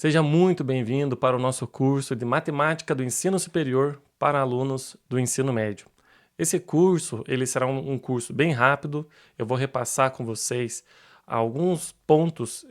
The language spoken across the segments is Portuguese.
Seja muito bem-vindo para o nosso curso de Matemática do Ensino Superior para alunos do ensino médio. Esse curso, ele será um curso bem rápido. Eu vou repassar com vocês alguns pontos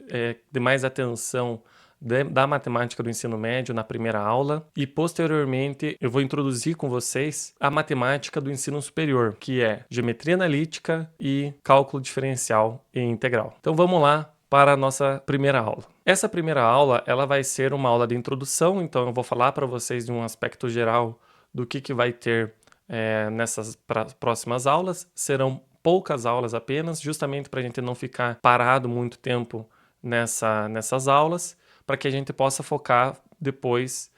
de mais atenção da matemática do ensino médio na primeira aula e posteriormente eu vou introduzir com vocês a matemática do ensino superior, que é geometria analítica e cálculo diferencial e integral. Então vamos lá para a nossa primeira aula. Essa primeira aula ela vai ser uma aula de introdução, então eu vou falar para vocês de um aspecto geral do que vai ter nessas próximas aulas. Serão poucas aulas apenas, justamente para a gente não ficar parado muito tempo nessas aulas, para que a gente possa focar depois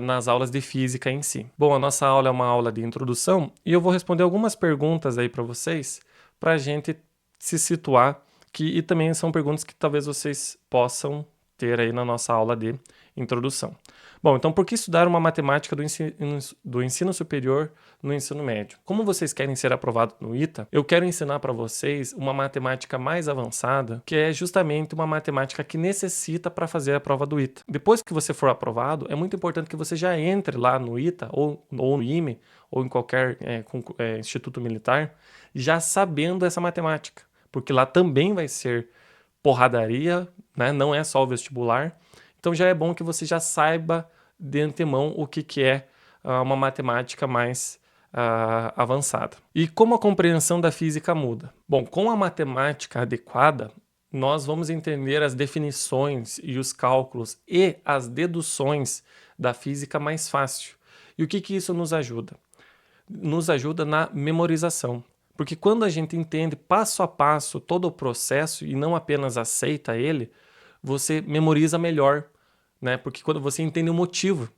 nas aulas de física em si. Bom, a nossa aula é uma aula de introdução e eu vou responder algumas perguntas aí para vocês, para a gente se situar, e também são perguntas que talvez vocês possam ter aí na nossa aula de introdução. Bom, então por que estudar uma matemática do ensino superior no ensino médio? Como vocês querem ser aprovados no ITA, eu quero ensinar para vocês uma matemática mais avançada, que é justamente uma matemática que necessita para fazer a prova do ITA. Depois que você for aprovado, é muito importante que você já entre lá no ITA, ou no IME, ou em qualquer instituto militar, já sabendo essa matemática, porque lá também vai ser porradaria, né? Não é só o vestibular. Então já é bom que você já saiba de antemão o que é uma matemática mais avançada. E como a compreensão da física muda? Bom, com a matemática adequada, nós vamos entender as definições e os cálculos e as deduções da física mais fácil. E o que isso nos ajuda? Nos ajuda na memorização. Porque quando a gente entende passo a passo todo o processo e não apenas aceita ele, você memoriza melhor, né? Porque quando você entende o motivo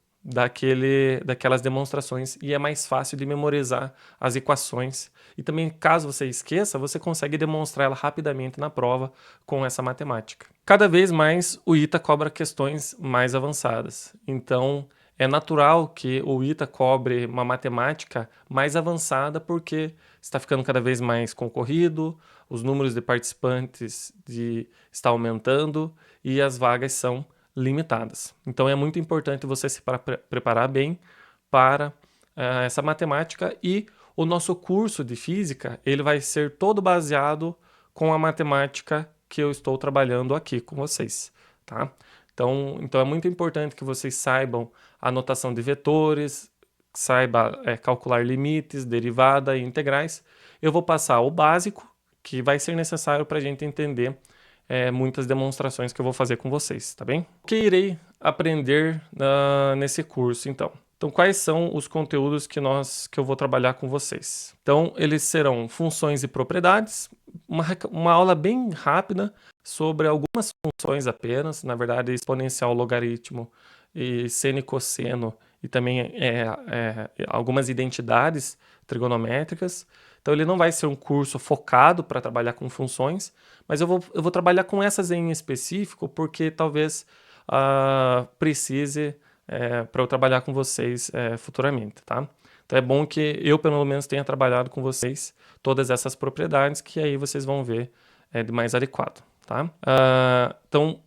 daquelas demonstrações e é mais fácil de memorizar as equações. E também, caso você esqueça, você consegue demonstrar ela rapidamente na prova com essa matemática. Cada vez mais o ITA cobra questões mais avançadas. Então, é natural que o ITA cobre uma matemática mais avançada porque está ficando cada vez mais concorrido, os números de participantes está aumentando e as vagas são limitadas. Então é muito importante você se preparar bem para essa matemática, e o nosso curso de física ele vai ser todo baseado com a matemática que eu estou trabalhando aqui com vocês, tá? Então é muito importante que vocês saibam a notação de vetores, saiba calcular limites, derivada e integrais. Eu vou passar o básico, que vai ser necessário para a gente entender muitas demonstrações que eu vou fazer com vocês, tá bem? O que irei aprender nesse curso, então? Então, quais são os conteúdos que eu vou trabalhar com vocês? Então, eles serão funções e propriedades, uma aula bem rápida sobre algumas funções apenas, na verdade, exponencial, logaritmo e seno e cosseno, e também algumas identidades trigonométricas. Então ele não vai ser um curso focado para trabalhar com funções, mas eu vou trabalhar com essas em específico porque talvez precise para eu trabalhar com vocês futuramente, tá? Então é bom que eu pelo menos tenha trabalhado com vocês todas essas propriedades que aí vocês vão ver de mais adequado, tá? Então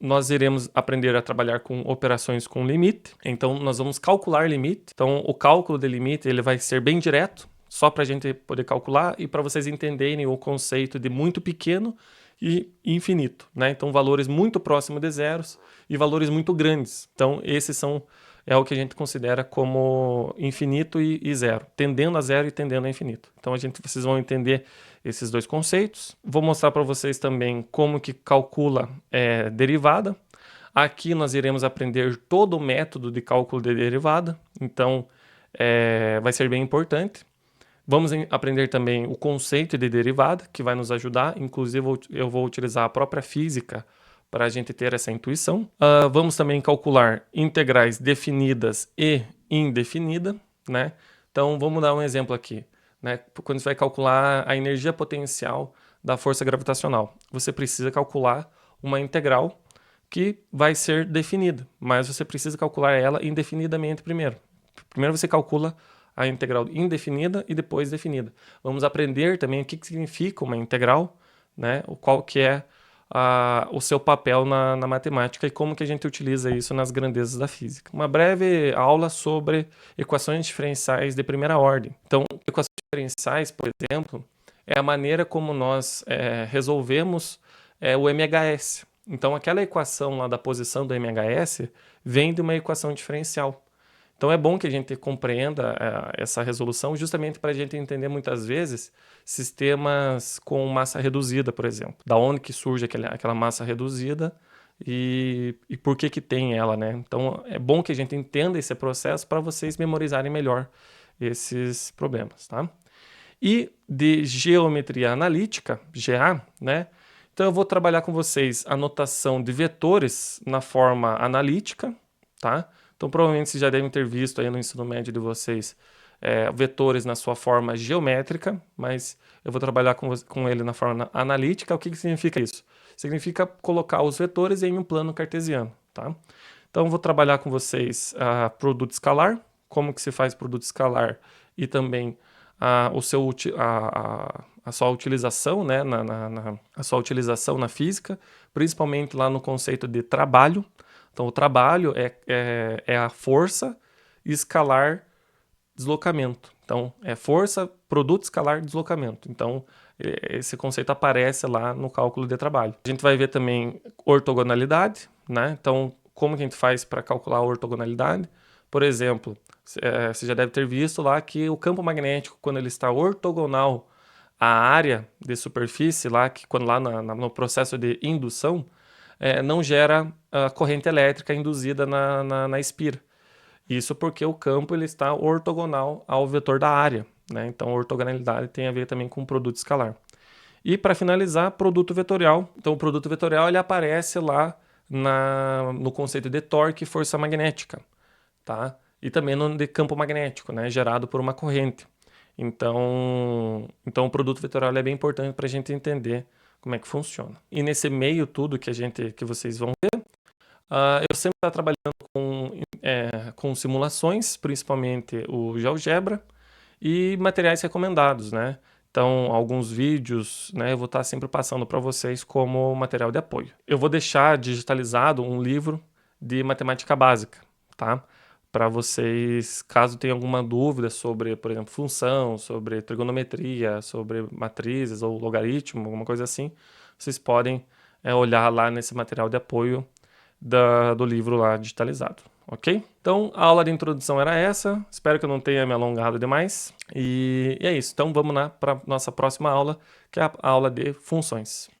nós iremos aprender a trabalhar com operações com limite. Então nós vamos calcular limite. Então o cálculo de limite ele vai ser bem direto, só para a gente poder calcular e para vocês entenderem o conceito de muito pequeno e infinito, né? Então valores muito próximos de zeros e valores muito grandes. Então esses é o que a gente considera como infinito e zero, tendendo a zero e tendendo a infinito. Então vocês vão entender esses dois conceitos. Vou mostrar para vocês também como que calcula derivada. Aqui nós iremos aprender todo o método de cálculo de derivada, então vai ser bem importante. Vamos aprender também o conceito de derivada, que vai nos ajudar. Inclusive, eu vou utilizar a própria física para a gente ter essa intuição. Vamos também calcular integrais definidas e indefinida, né? Então, vamos dar um exemplo aqui, né? Quando você vai calcular a energia potencial da força gravitacional, você precisa calcular uma integral que vai ser definida, mas você precisa calcular ela indefinidamente primeiro. Primeiro você calcula a integral indefinida e depois definida. Vamos aprender também o que significa uma integral, né? Qual que é o seu papel na matemática e como que a gente utiliza isso nas grandezas da física. Uma breve aula sobre equações diferenciais de primeira ordem. Então, equações diferenciais, por exemplo, é a maneira como nós resolvemos o MHS. Então, aquela equação lá da posição do MHS vem de uma equação diferencial. Então é bom que a gente compreenda essa resolução justamente para a gente entender muitas vezes sistemas com massa reduzida, por exemplo. Da onde que surge aquela massa reduzida e por que que tem ela, né? Então é bom que a gente entenda esse processo para vocês memorizarem melhor esses problemas, tá? E de geometria analítica, GA, né? Então eu vou trabalhar com vocês a notação de vetores na forma analítica, tá? Então provavelmente vocês já devem ter visto aí no ensino médio de vocês vetores na sua forma geométrica, mas eu vou trabalhar com ele na forma analítica. O que significa isso? Significa colocar os vetores em um plano cartesiano, tá? Então eu vou trabalhar com vocês produto escalar, como que se faz produto escalar e também a sua utilização, né, a sua utilização na física, principalmente lá no conceito de trabalho. Então, o trabalho é a força escalar deslocamento. Então, é força, produto escalar, deslocamento. Então, esse conceito aparece lá no cálculo de trabalho. A gente vai ver também ortogonalidade, né? Então, como que a gente faz para calcular a ortogonalidade? Por exemplo, você já deve ter visto lá que o campo magnético, quando ele está ortogonal à área de superfície, lá, que quando lá no processo de indução, não gera corrente elétrica induzida na espira. Isso porque o campo ele está ortogonal ao vetor da área, né? Então, a ortogonalidade tem a ver também com o produto escalar. E para finalizar, produto vetorial. Então, o produto vetorial ele aparece lá no conceito de torque e força magnética, tá? E também no de campo magnético, né? Gerado por uma corrente. Então o produto vetorial é bem importante para a gente entender como é que funciona. E nesse meio tudo que vocês vão ver, eu sempre estou trabalhando com simulações, principalmente o GeoGebra, e materiais recomendados, né? Então, alguns vídeos, né, eu vou estar sempre passando para vocês como material de apoio. Eu vou deixar digitalizado um livro de matemática básica, tá? Para vocês, caso tenham alguma dúvida sobre, por exemplo, função, sobre trigonometria, sobre matrizes ou logaritmo, alguma coisa assim, vocês podem olhar lá nesse material de apoio do livro lá digitalizado, ok? Então, a aula de introdução era essa. Espero que eu não tenha me alongado demais. E é isso. Então, vamos lá para a nossa próxima aula, que é a aula de funções.